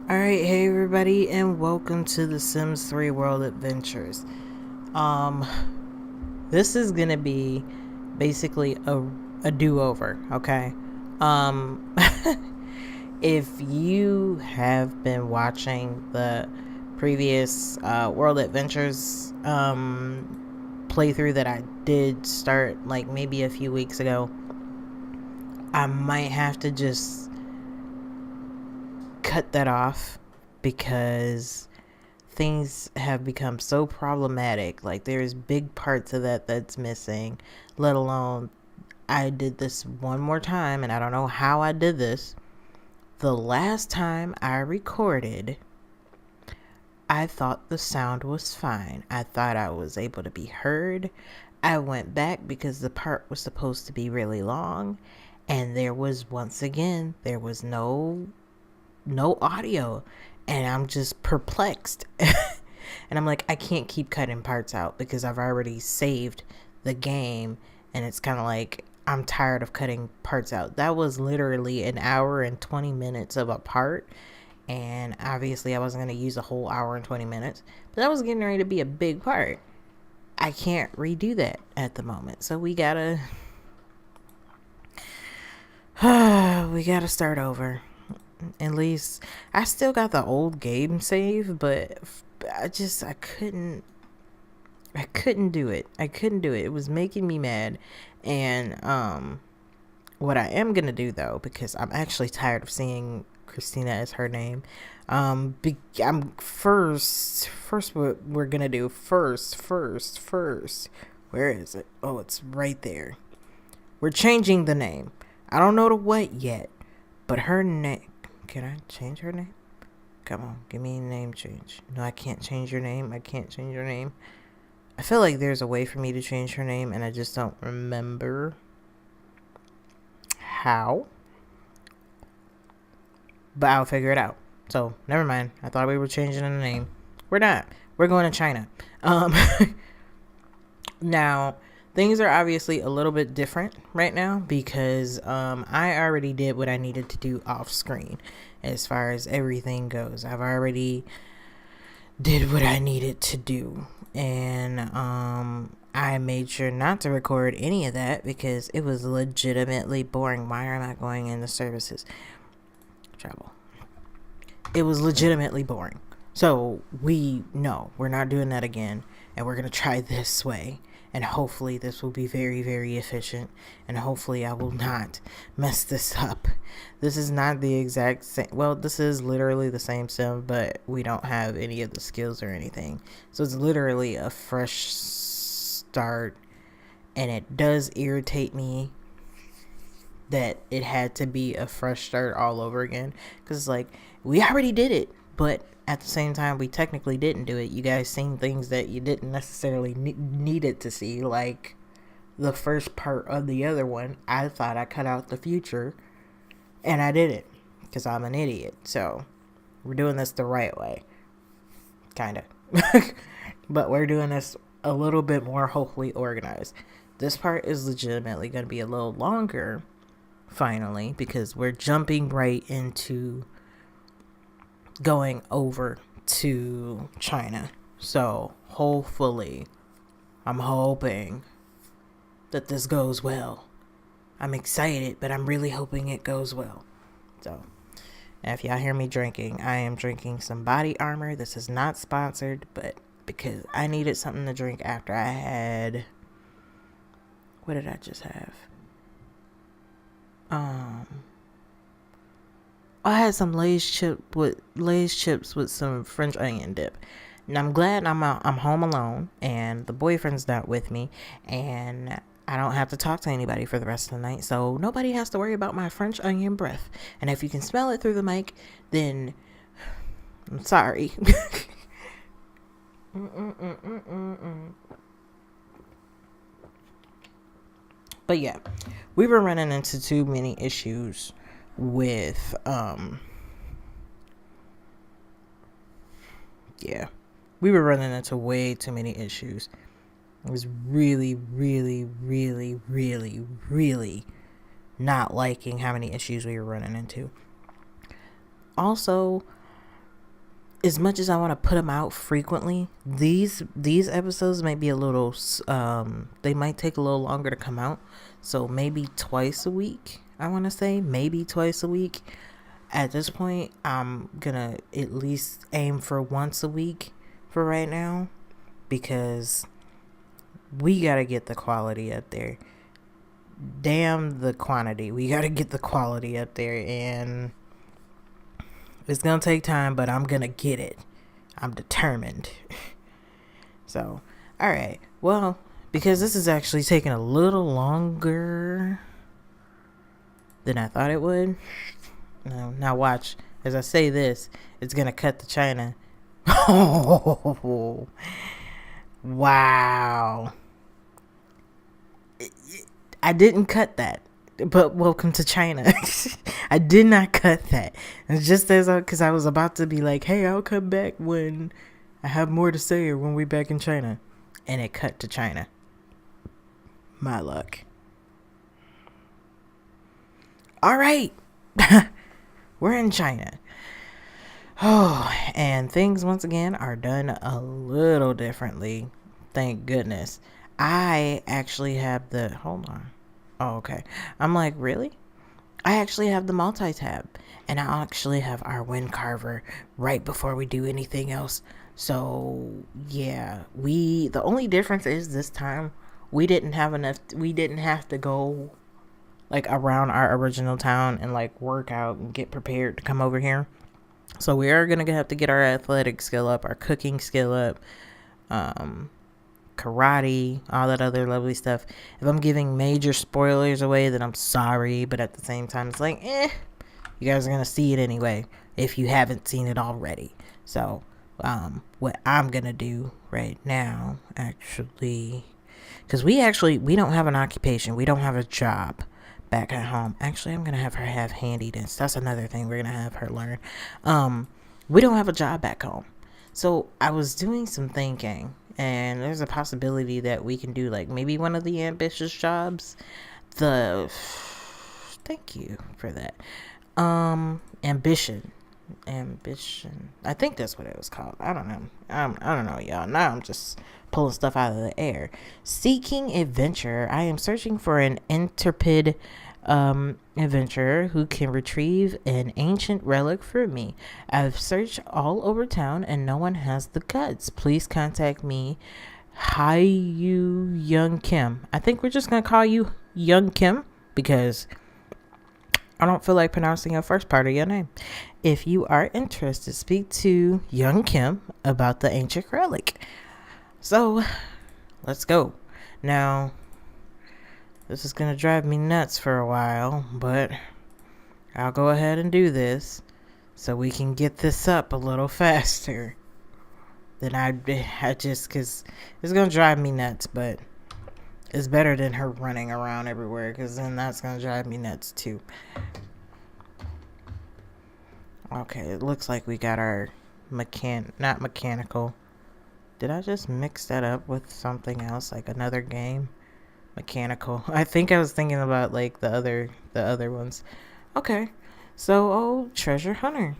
Alright, hey everybody, and welcome to the Sims 3 World Adventures. Um, this is gonna be basically a do-over, okay? Um, if you have been watching the previous World Adventures playthrough that I did start like maybe a few weeks ago, I might have to just cut that off because things have become so problematic. Like there's big parts of that that's missing, let alone I did this one more time and I don't know how I did this. The last time I recorded, I thought the sound was fine. I thought I was able to be heard. I went back because the part was supposed to be really long and there was no audio, and I'm just perplexed. And I'm like, I can't keep cutting parts out because I've already saved the game, and it's kind of like I'm tired of cutting parts out. That was literally an hour and 20 minutes of a part, and obviously I wasn't going to use a whole hour and 20 minutes, but that was getting ready to be a big part. I can't redo that at the moment, so we gotta we gotta start over. At least I still got the old game save, but I couldn't do it. It was making me mad. And what I am going to do though, because I'm actually tired of seeing Christina as her name. I'm first what we're going to do first. Where is it? Oh, it's right there. We're changing the name. I don't know to what yet, but her name. Can I change her name? Come on, give me a name change. No, I can't change your name. I feel like there's a way for me to change her name, and I just don't remember how. But I'll figure it out. So, never mind. I thought we were changing the name. We're not. We're going to China. Um, Now, things are obviously a little bit different right now because I already did what I needed to do off screen as far as everything goes. I've already did what I needed to do, and I made sure not to record any of that because it was legitimately boring. Why am I going into services? Travel. It was legitimately boring. So we're not doing that again, and we're gonna try this way. And hopefully this will be very, very efficient, and hopefully I will not mess this up. This is not the exact same. Well, this is literally the same sim, but we don't have any of the skills or anything. So it's literally a fresh start, and it does irritate me that it had to be a fresh start all over again, because like we already did it, but at the same time we technically didn't do it. You guys seen things that you didn't necessarily needed to see, like the first part of the other one. I thought I cut out the future, and I didn't because I'm an idiot. So we're doing this the right way, kind of. But we're doing this a little bit more hopefully organized. This part is legitimately going to be a little longer finally because we're jumping right into going over to China. So hopefully, I'm hoping that this goes well. I'm excited, but I'm really hoping it goes well. So, if y'all hear me drinking, I am drinking some body armor. This is not sponsored, but because I needed something to drink after I had, what did I just have? I had some Lay's chips with some French onion dip. And I'm glad I'm home alone and the boyfriend's not with me, and I don't have to talk to anybody for the rest of the night, so nobody has to worry about my French onion breath. And if you can smell it through the mic, then I'm sorry. But yeah, we were running into too many issues with yeah, we were running into way too many issues. I was really, really, really, really, really not liking how many issues we were running into. Also, as much as I want to put them out frequently, these episodes might be a little they might take a little longer to come out. So maybe twice a week, I want to say, maybe twice a week. At this point, I'm gonna at least aim for once a week for right now, because we gotta get the quality up there. Damn the quantity. We gotta get the quality up there, and it's gonna take time, but I'm gonna get it. I'm determined. So, alright. Well, because this is actually taking a little longer than I thought it would. Now watch. As I say this, it's gonna cut to China. Oh, wow. I didn't cut that. But welcome to China. I did not cut that. It's just because I was about to be like, hey, I'll come back when I have more to say or when we're back in China. And it cut to China. My luck. All right. We're in China. Oh, and things once again are done a little differently. Thank goodness. I actually have hold on. Oh, okay. I'm like, really? I actually have the multi-tab, and I actually have our wind carver right before we do anything else. So yeah, the only difference is this time we didn't have to go like around our original town and like work out and get prepared to come over here. So we are gonna have to get our athletic skill up, our cooking skill up, karate, all that other lovely stuff. If I'm giving major spoilers away, then I'm sorry, but at the same time, it's like, you guys are gonna see it anyway if you haven't seen it already. So what I'm gonna do right now, actually, because we don't have an occupation, we don't have a job back at home. Actually, I'm gonna have her have handiness. That's another thing we're gonna have her learn. We don't have a job back home. So I was doing some thinking, and there's a possibility that we can do like maybe one of the ambitious jobs. Thank you for that. Ambition. I think that's what it was called. I don't know. I don't know, y'all. Now I'm just pulling stuff out of the air. Seeking adventure. I am searching for an intrepid adventurer who can retrieve an ancient relic for me. I've searched all over town and no one has the guts. Please contact me. Hi, you Young Kim. I think we're just gonna call you Young Kim because I don't feel like pronouncing your first part of your name. If you are interested, speak to Young Kim about the ancient relic. So, let's go. Now, this is going to drive me nuts for a while, but I'll go ahead and do this so we can get this up a little faster than I just, because it's going to drive me nuts, but it's better than her running around everywhere, because then that's going to drive me nuts too. Okay, it looks like we got our not mechanical. Did I just mix that up with something else, like another game? Mechanical. I think I was thinking about like the other ones. Okay. So, treasure hunter.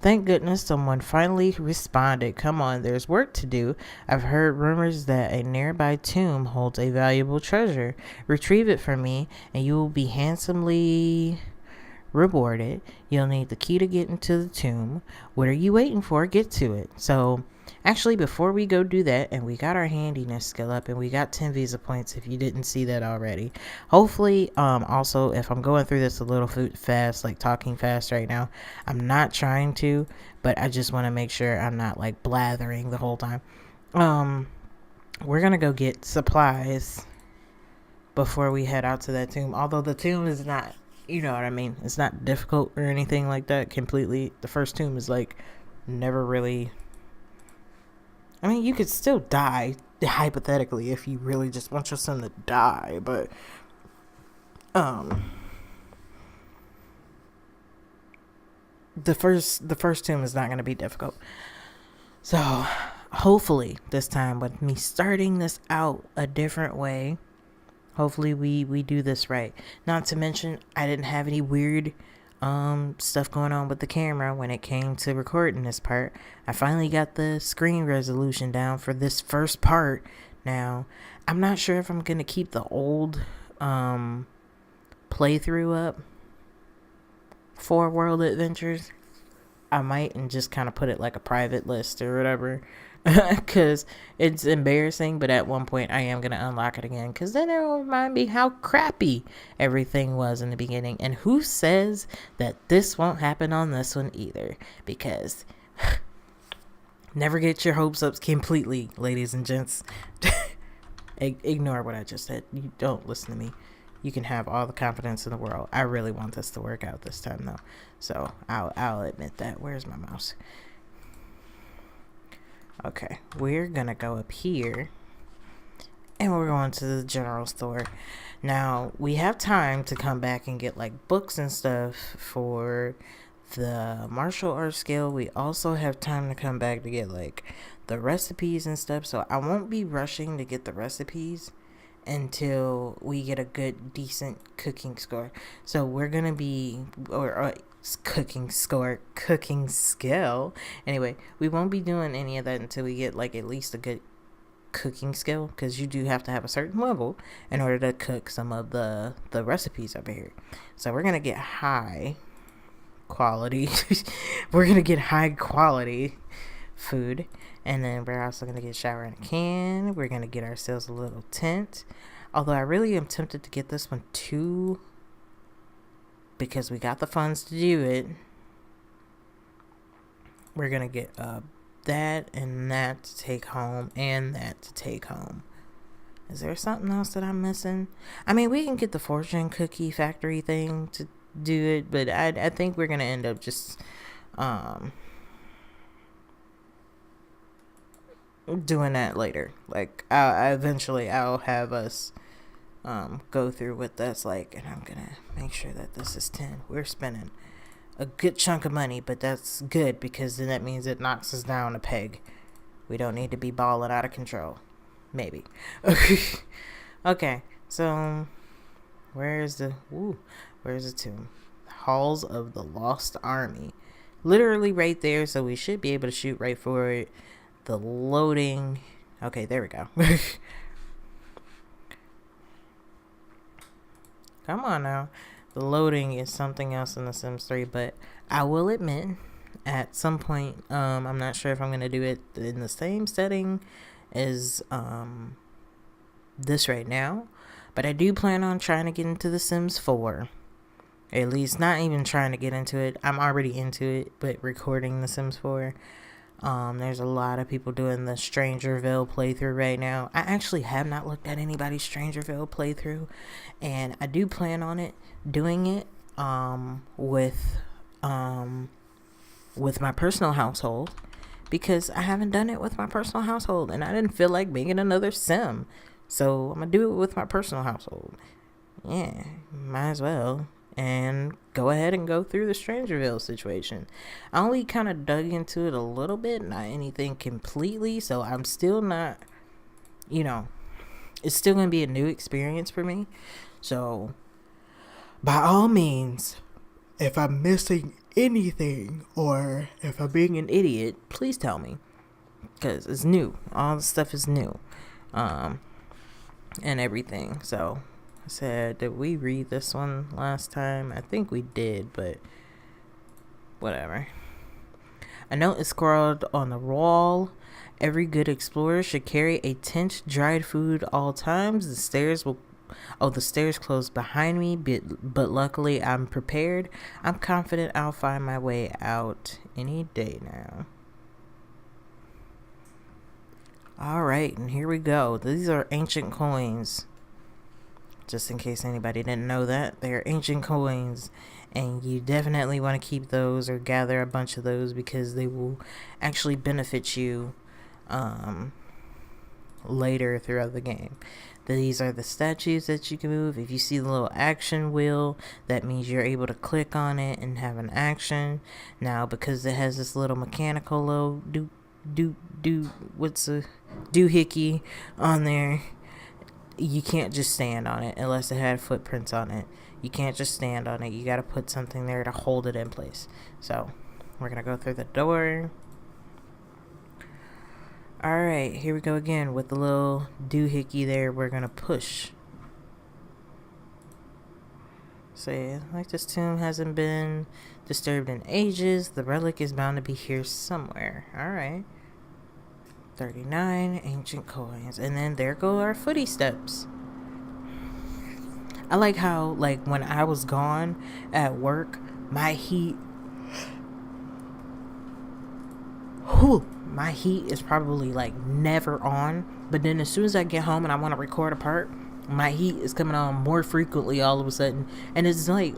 Thank goodness someone finally responded. Come on, there's work to do. I've heard rumors that a nearby tomb holds a valuable treasure. Retrieve it for me and you will be handsomely rewarded. You'll need the key to get into the tomb. What are you waiting for? Get to it. So actually, before we go do that, and we got our handiness skill up, and we got 10 visa points if you didn't see that already. Hopefully, also, if I'm going through this a little fast, like talking fast right now, I'm not trying to, but I just want to make sure I'm not like blathering the whole time. We're going to go get supplies before we head out to that tomb. Although the tomb is not, you know what I mean? It's not difficult or anything like that completely. The first tomb is like never really... I mean, you could still die, hypothetically, if you really just want your son to die, but, the first tomb is not going to be difficult. So, hopefully, this time, with me starting this out a different way, hopefully we do this right. Not to mention, I didn't have any weird, stuff going on with the camera when it came to recording this part. I finally got the screen resolution down for this first part. Now, I'm not sure if I'm going to keep the old playthrough up for World Adventures. I might, and just kind of put it like a private list or whatever, because it's embarrassing. But at one point I am going to unlock it again, because then it'll remind me how crappy everything was in the beginning. And who says that this won't happen on this one either? Because never get your hopes up completely, ladies and gents. Ignore what I just said. You don't listen to me. You can have all the confidence in the world. I really want this to work out this time, though. So I'll admit that. Where's my mouse? Okay, we're gonna go up here, and we're going to the general store. Now we have time to come back and get like books and stuff for the martial arts skill. We also have time to come back to get like the recipes and stuff. So I won't be rushing to get the recipes until we get a good decent cooking score. So we're gonna be cooking skill. Anyway, we won't be doing any of that until we get like at least a good cooking skill, because you do have to have a certain level in order to cook some of the recipes over here. So we're gonna get high quality we're gonna get high quality food. And then we're also going to get shower in a can. We're going to get ourselves a little tent. Although I really am tempted to get this one too, because we got the funds to do it. We're going to get that and that to take home and that to take home. Is there something else that I'm missing? I mean, we can get the fortune cookie factory thing to do it, but I think we're going to end up just doing that later. Like I'll have us go through what that's like, and I'm gonna make sure that this is 10. We're spending a good chunk of money, but that's good, because then that means it knocks us down a peg. We don't need to be balling out of control. Maybe. Okay, so where's the tomb? Halls of the Lost Army. Literally right there, so we should be able to shoot right for it. The loading. Okay, there we go. Come on now. The loading is something else in The Sims 3, but I will admit, at some point, I'm not sure if I'm going to do it in the same setting as this right now, but I do plan on trying to get into The Sims 4. At least not even trying to get into it. I'm already into it, but recording The Sims 4. There's a lot of people doing the Strangerville playthrough right now. I actually have not looked at anybody's Strangerville playthrough, and I do plan on doing it with my personal household, because I haven't done it with my personal household, and I didn't feel like making another sim, so I'm gonna do it with my personal household. Yeah, might as well. And go ahead and go through the Strangerville situation. I only kind of dug into it a little bit, not anything completely, so I'm still not, it's still going to be a new experience for me. So, by all means, if I'm missing anything or if I'm being an idiot, please tell me, because it's new. All the stuff is new, and everything, so... I said, did we read this one last time? I think we did, but whatever. A note is scrawled on the wall. Every good explorer should carry a tent, dried food all times. The stairs close behind me, but luckily I'm prepared. I'm confident I'll find my way out any day now. Alright, and here we go. These are ancient coins. Just in case anybody didn't know that, they're ancient coins, and you definitely want to keep those or gather a bunch of those, because they will actually benefit you later throughout the game. These are the statues that you can move. If you see the little action wheel, that means you're able to click on it and have an action. Now, because it has this little mechanical little doohickey on there, you can't just stand on it unless it had footprints on it. You can't just stand on it. You got to put something there to hold it in place. So we're going to go through the door. All right, here we go again with the little doohickey there. We're going to push. Say, like this tomb hasn't been disturbed in ages. The relic is bound to be here somewhere. All right. 39 ancient coins. And then there go our footy steps. I like how, like, when I was gone at work, my heat is probably like never on, but then as soon as I get home and I want to record a part, my heat is coming on more frequently all of a sudden. And it's like,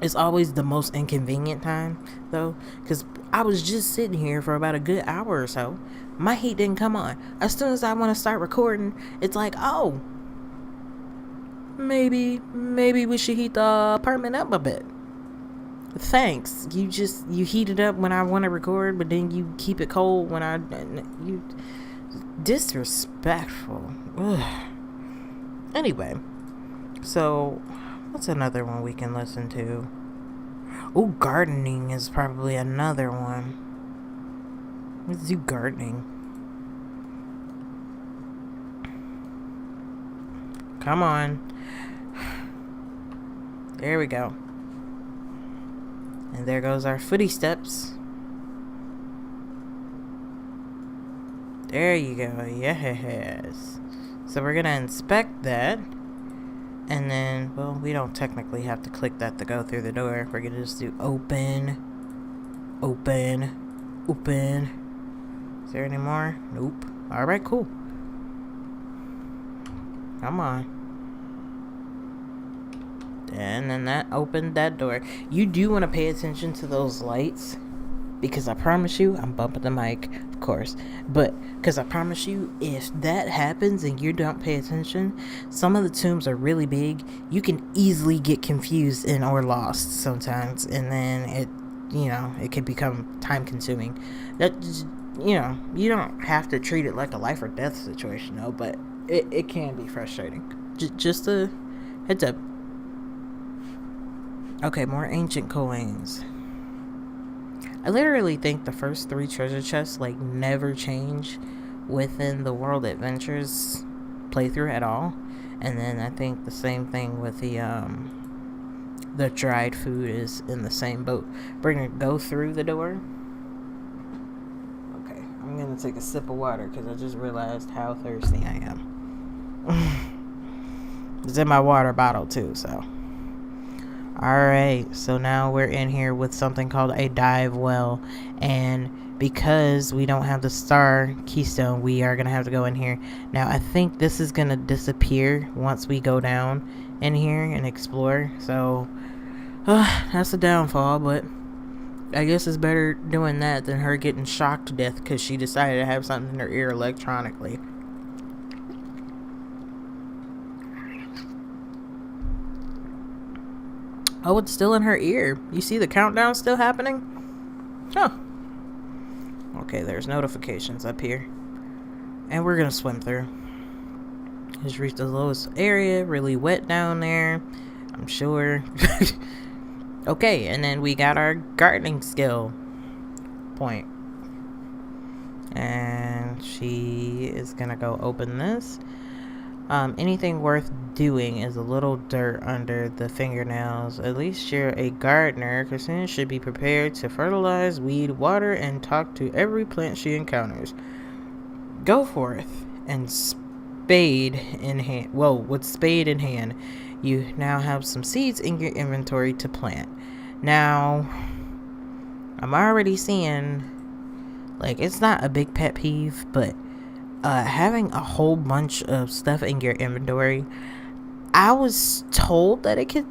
it's always the most inconvenient time though, because I was just sitting here for about a good hour or so. My heat didn't come on. As soon as I want to start recording, it's like, oh, maybe we should heat the apartment up a bit. Thanks. You heat it up when I want to record, but then you keep it cold when you disrespectful. Ugh. Anyway, so what's another one we can listen to? Oh, gardening is probably another one. Let's do gardening. Come on. There we go. And there goes our footy steps. There you go. Yes. So we're going to inspect that. And then, well, we don't technically have to click that to go through the door. We're going to just do open. Open. Open. Is there any more? Nope. Alright, cool. Come on. And then that opened that door. You do want to pay attention to those lights, because I promise you, I'm bumping the mic, of course, but because I promise you, if that happens and you don't pay attention, some of the tombs are really big. You can easily get confused and or lost sometimes, and then it can become time consuming. That, you don't have to treat it like a life or death situation though, but it can be frustrating. Just a heads up. Okay, more ancient coins. I literally think the first 3 treasure chests like never change within the World Adventures playthrough at all. And then I think the same thing with the dried food is in the same boat. We're gonna go through the door. Okay, I'm gonna take a sip of water because I just realized how thirsty I am. It's in my water bottle too, so. Alright, so now we're in here with something called a dive well, and because we don't have the star keystone, we are going to have to go in here. Now, I think this is going to disappear once we go down in here and explore, so that's a downfall, but I guess it's better doing that than her getting shocked to death because she decided to have something in her ear electronically. Oh, it's still in her ear. You see the countdown still happening? Huh. Okay, there's notifications up here. And we're gonna swim through. Just reached the lowest area. Really wet down there, I'm sure. Okay, and then we got our gardening skill point. And she is gonna go open this. Anything worth doing is a little dirt under the fingernails. At least you're a gardener. Christina should be prepared to fertilize, weed, water, and talk to every plant she encounters. Go forth and spade in hand. Whoa, with spade in hand, you now have some seeds in your inventory to plant. Now, I'm already seeing, like, it's not a big pet peeve, but having a whole bunch of stuff in your inventory, I was told that it could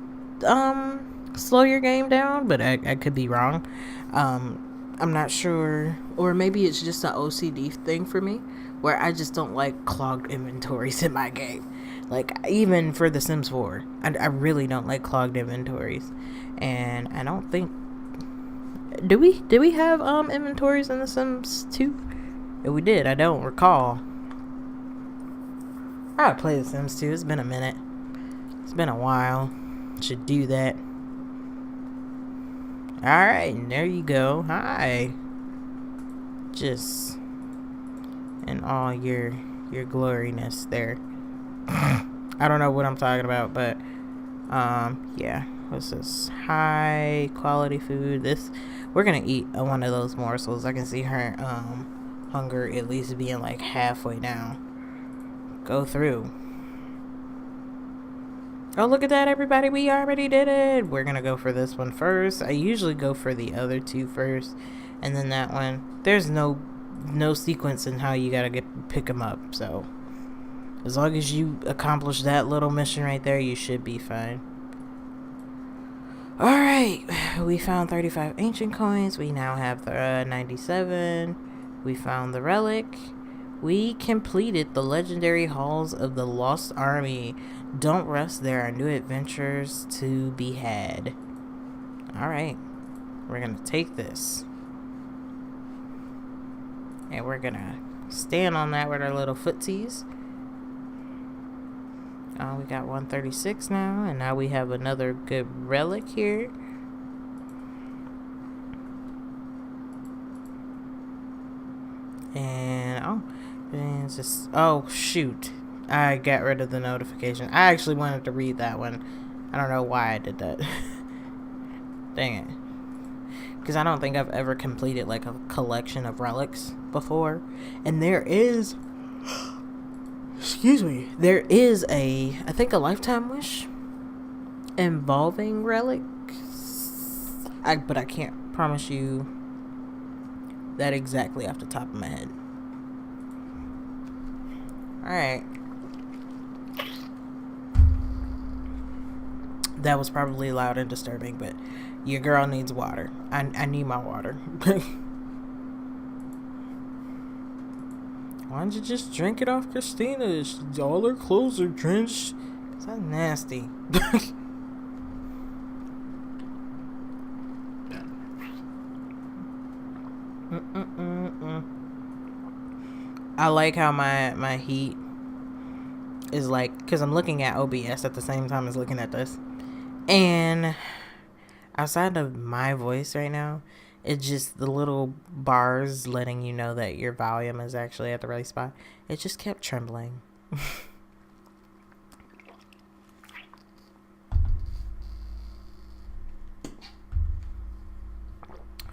slow your game down, but I could be wrong. I'm not sure, or maybe it's just an OCD thing for me, where I just don't like clogged inventories in my game. Like, even for The Sims 4, I really don't like clogged inventories, and I don't think, did we have inventories in The Sims 2? If we did, I don't recall. I would play The Sims 2. It's been a minute. It's been a while. should do that. Alright, there you go. Hi. Just in all your gloriness there. I don't know what I'm talking about, but yeah. What's this? High quality food. We're gonna eat one of those morsels. I can see her hunger at least being like halfway down. Go through. Oh, look at that, everybody. We already did it. We're going to go for this one first. I usually go for the other two first, and then that one. There's no sequence in how you got to pick them up. So, as long as you accomplish that little mission right there, you should be fine. Alright. We found 35 ancient coins. We now have 97. We found the relic. We completed the legendary halls of the Lost Army. Don't rest, there are new adventures to be had. Alright. We're going to take this. And we're going to stand on that with our little footsies. We got 136 now. And now we have another good relic here. And just, oh shoot, I got rid of the notification. I actually wanted to read that one. I don't know why I did that. Dang it. Because I don't think I've ever completed like a collection of relics before. And there is, excuse me, there is I think a lifetime wish involving relics. But I can't promise you that exactly off the top of my head. Alright. That was probably loud and disturbing, but your girl needs water. I need my water. Why don't you just drink it off Christina? All her clothes are drenched. That's nasty. I like how my heat is like, because I'm looking at OBS at the same time as looking at this, and outside of my voice right now, it's just the little bars letting you know that your volume is actually at the right spot. It just kept trembling.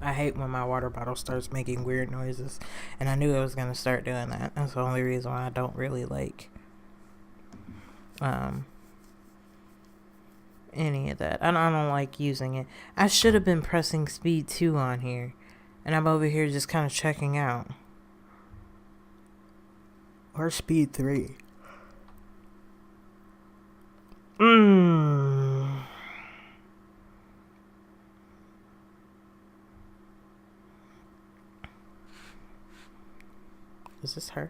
I hate when my water bottle starts making weird noises, and I knew it was gonna start doing that. That's the only reason why I don't really like any of that. I don't like using it. I should have been pressing speed 2 on here, and I'm over here just kind of checking out. Or speed 3. Is this her?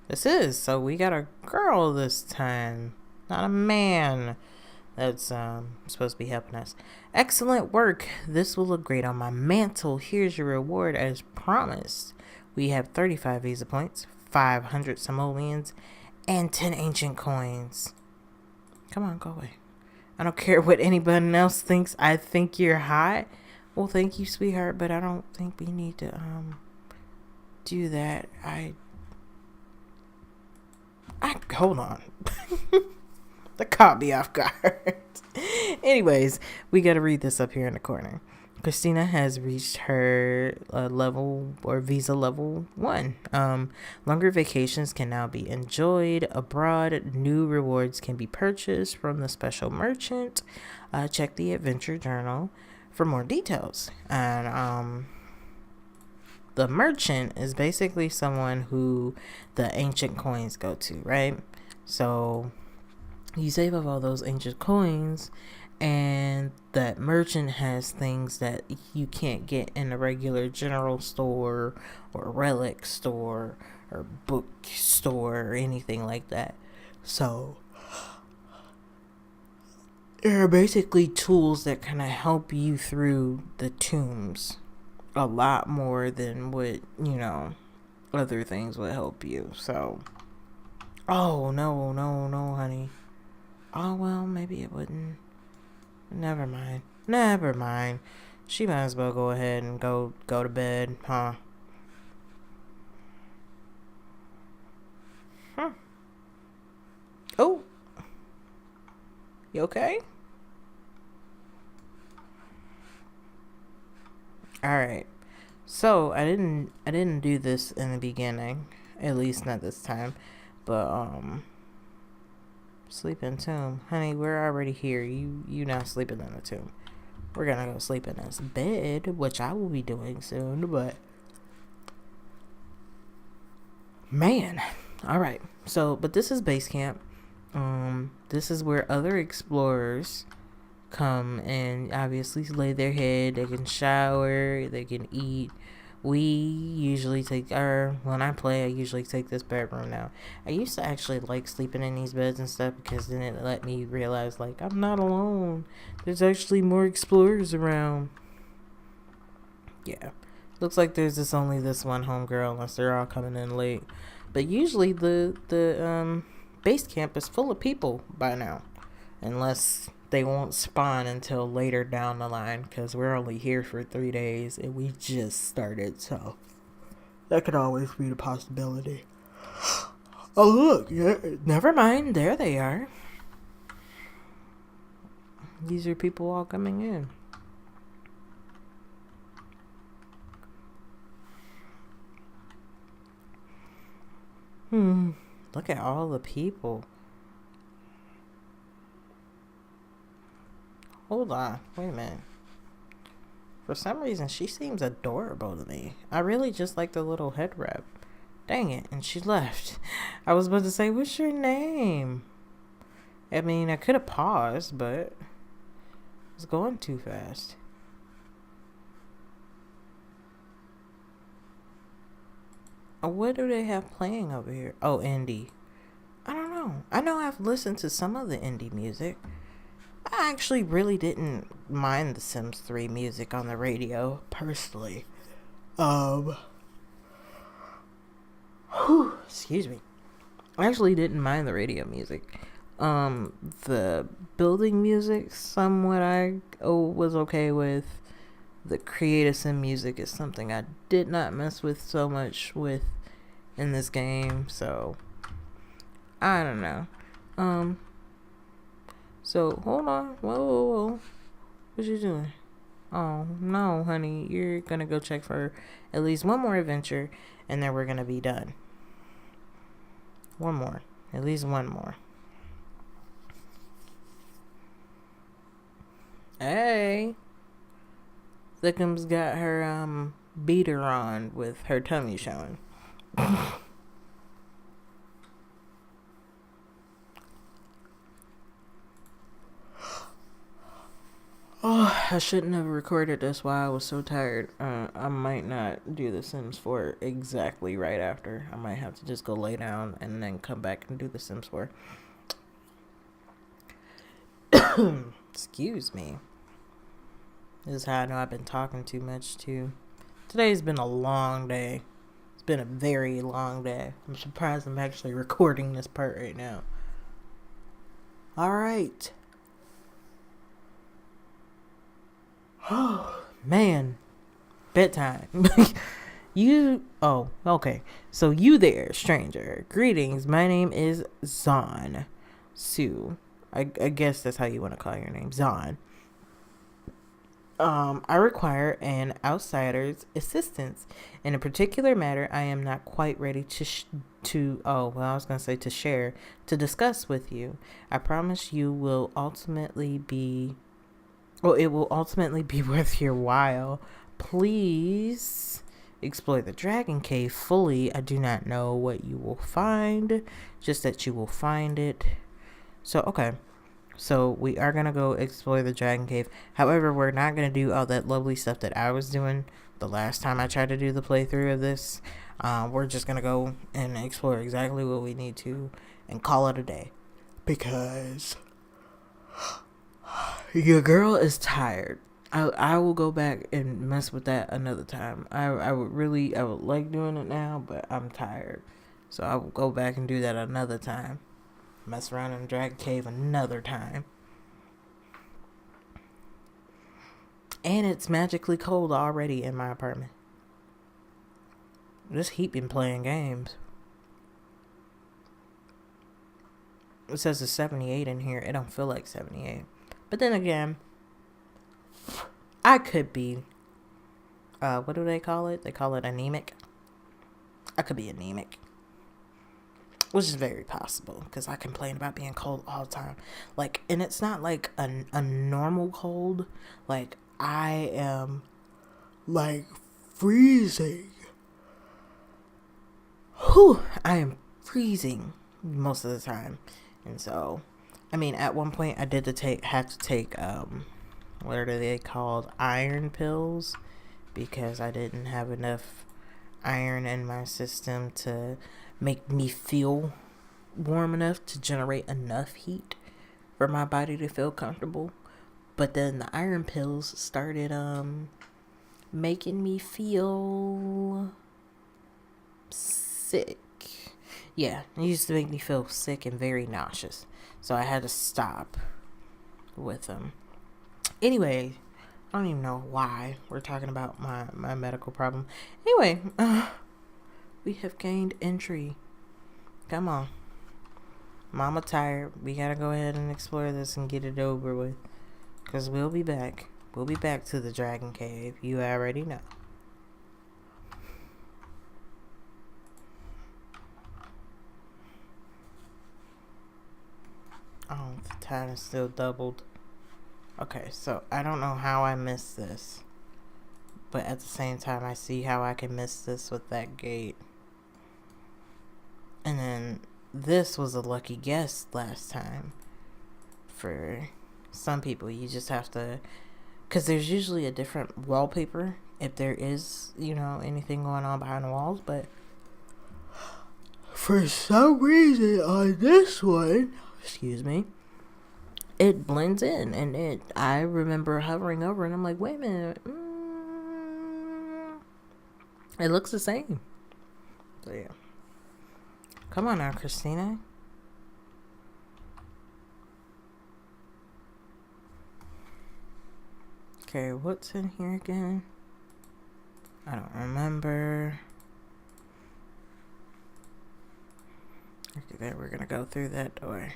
This is. So we got a girl this time, not a man that's supposed to be helping us. Excellent work. This will look great on my mantle. Here's your reward as promised. We have 35 visa points, 500 simoleons, and 10 ancient coins. Come on, go away. I don't care what anybody else thinks. I think you're hot. Well, thank you, sweetheart, but I don't think we need to do that. I hold on. That caught me off guard. Anyways, we got to read this up here in the corner. Christina has reached her level or visa level 1. Longer vacations can now be enjoyed abroad. New rewards can be purchased from the special merchant. Check the adventure journal for more details. And the merchant is basically someone who the ancient coins go to, right? So you save up all those ancient coins, and that merchant has things that you can't get in a regular general store or relic store or book store or anything like that. So there are basically tools that kind of help you through the tombs a lot more than what, other things would help you. So, oh, no, honey. Oh, well, maybe it wouldn't. Never mind. Never mind. She might as well go ahead and go to bed, huh? Huh. Oh, you okay? All right. So I didn't do this in the beginning, at least not this time. But sleep in tomb, honey. We're already here. You not sleeping in the tomb. We're gonna go sleep in this bed, which I will be doing soon. But man, all right. So, but this is base camp. This is where other explorers come and obviously lay their head. They can shower. They can eat. We usually take our when I play. I usually take this bedroom now. I used to actually like sleeping in these beds and stuff because then it let me realize like I'm not alone. There's actually more explorers around. Yeah, looks like there's just only this one homegirl unless they're all coming in late. But usually the base camp is full of people by now, unless they won't spawn until later down the line because we're only here for 3 days and we just started, so that could always be the possibility. Oh look, yeah, never mind. There they are. These are people all coming in. Look at all the people. Hold on. Wait a minute. For some reason, she seems adorable to me. I really just like the little head wrap. Dang it. And she left. I was about to say, what's your name? I mean, I could have paused, but it was going too fast. What do they have playing over here? Oh, indie. I don't know. I know I've listened to some of the indie music. I actually really didn't mind the Sims 3 music on the radio, personally. Excuse me. I actually didn't mind the radio music. The building music, somewhat I was okay with. The Creative Sim music is something I did not mess with so much with in this game, so I don't know. So hold on. Whoa. What you doing? Oh no, honey, you're gonna go check for at least one more adventure, and then we're gonna be done. One more, at least one more. Hey, Thickums got her beater on with her tummy showing. Oh, I shouldn't have recorded this while I was so tired. I might not do The Sims 4 exactly right after. I might have to just go lay down and then come back and do The Sims 4. Excuse me. This is how I know I've been talking too much too. Today's been a long day. It's been a very long day. I'm surprised I'm actually recording this part right now. Alright. Oh, man. Bedtime. Okay. So you there, stranger. Greetings. My name is Zon. Sue. I guess that's how you want to call your name. Zon. I require an outsider's assistance. In a particular matter, I am not quite ready to share, to discuss with you. I promise it will ultimately be worth your while. Please explore the Dragon Cave fully. I do not know what you will find, just that you will find it. So, okay. So, we are going to go explore the Dragon Cave. However, we're not going to do all that lovely stuff that I was doing the last time I tried to do the playthrough of this. We're just going to go and explore exactly what we need to and call it a day. Because your girl is tired. I will go back and mess with that another time. I would like doing it now, but I'm tired. So I will go back and do that another time. Mess around in the Dragon Cave another time. And it's magically cold already in my apartment. This heat been playing games. It says it's 78 in here. It don't feel like 78. But then again, I could be, what do they call it? They call it anemic. I could be anemic. Which is very possible, because I complain about being cold all the time. Like, and it's not like a normal cold. Like, I am, like, freezing. Whew, I am freezing most of the time. And so, I mean, at one point I did have to take, what are they called? Iron pills, because I didn't have enough iron in my system to make me feel warm enough to generate enough heat for my body to feel comfortable. But then the iron pills started making me feel sick. Yeah, it used to make me feel sick and very nauseous. So I had to stop with them. Anyway, I don't even know why we're talking about my medical problem. Anyway, we have gained entry. Come on. Mama tired. We gotta go ahead and explore this and get it over with. Because we'll be back. We'll be back to the Dragon Cave. You already know. Oh, the time is still doubled. Okay, so I don't know how I missed this. But at the same time, I see how I can miss this with that gate. And then this was a lucky guess last time. For some people, you just have to... Because there's usually a different wallpaper if there is, you know, anything going on behind the walls. But for some reason on this one... Excuse me. It blends in, and I remember hovering over, and I'm like, wait a minute. It looks the same. So, yeah. Come on now, Christina. Okay, what's in here again? I don't remember. Okay, then we're gonna go through that door.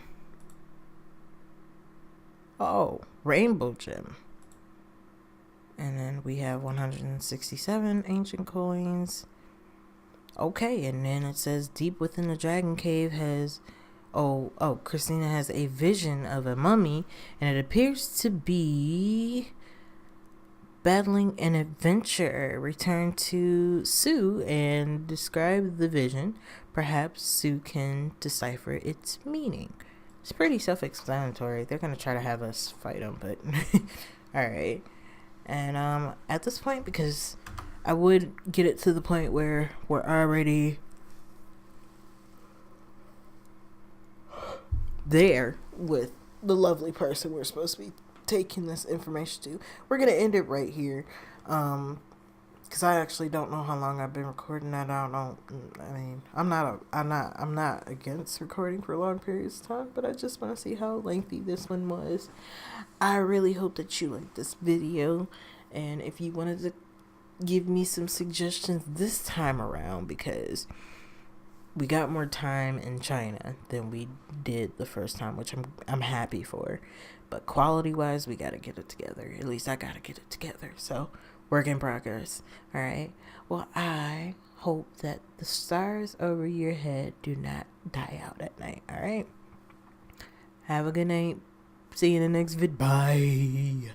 Oh, rainbow gem. And then we have 167 ancient coins. Okay, and then it says deep within the dragon cave has... Oh, Christina has a vision of a mummy, and it appears to be battling an adventure. Return to Sue and describe the vision. Perhaps Sue can decipher its meaning. It's pretty self-explanatory. They're going to try to have us fight them, but... Alright. And at this point, because I would get it to the point where we're already there with the lovely person we're supposed to be taking this information to, we're going to end it right here. Because I actually don't know how long I've been recording that. I don't know. I mean, I'm not against recording for long periods of time, but I just want to see how lengthy this one was. I really hope that you liked this video, and if you wanted to give me some suggestions this time around, because we got more time in China than we did the first time, which I'm happy for. But quality wise, we gotta get it together. At least I gotta get it together. So, work in progress. Alright. Well, I hope that the stars over your head do not die out at night. Alright. Have a good night. See you in the next vid. Bye.